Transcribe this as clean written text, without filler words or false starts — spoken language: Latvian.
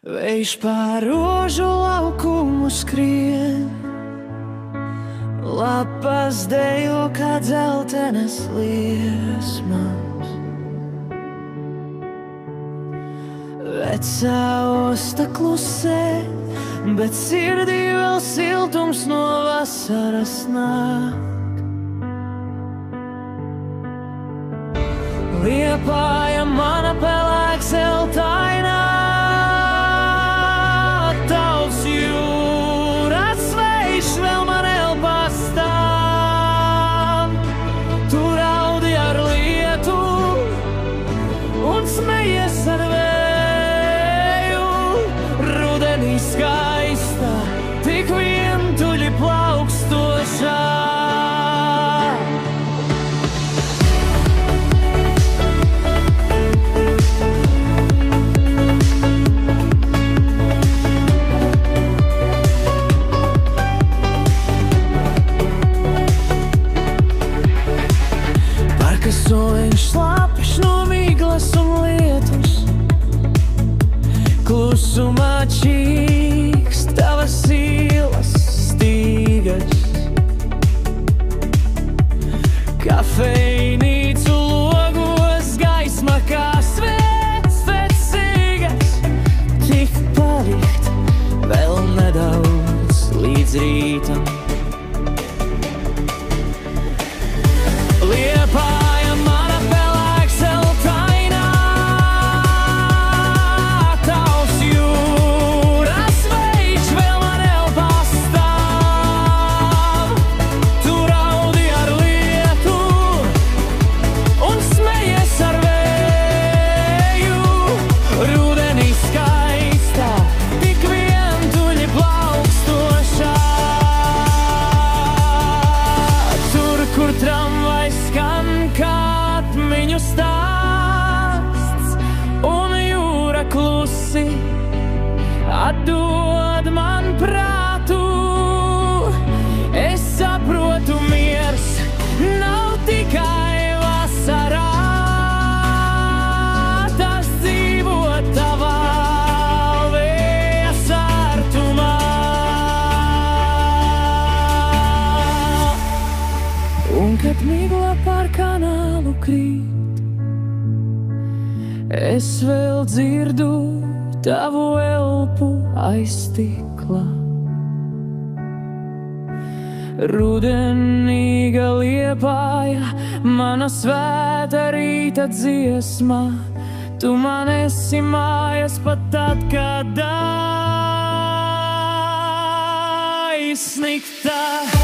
Vējš pār rožu laukumu skrien, lapas dejo kā dzeltenas liesmas. Vecā osta klusē, bet sirdī vēl siltums no vasaras nāk. Liepāja mana pelēk zeltainā, tavs jūras vējš vēl man elpā stāv. Tu raudi ar lietu un smejies ar vēju. Rudenī skaista, tik vientuļi plaukstošā. Soļš slāpeš no miglas un lietus, klusumā čīkst tavas ielas stīgas. Kafejnīcu logos gaisma kā svets vecīgas. Tik palikt vēl nedaudz līdz rītam. Liepāja mana pelēk zeltainā, tavs jūras vējš vēl man elpā stāv. Tu raudi ar lietu un smejies ar vēju. Rudenī skaistā, tik vientuļi plaukstošā. Tur, kur tramvajs skan kā atmiņu stāsts, un jūra klusi atdod man prātu. Es saprotu, miers nav tikai vasarā, tas dzīvo tavā vēja sārtumā. Un kad migla pār kanālu krīt, es vēl dzirdu tavu elpu aiz stikla. Rudenīga Liepāja, mana svēta rīta dziesma. Tu man esi mājas pat tad, kad aizsnigta.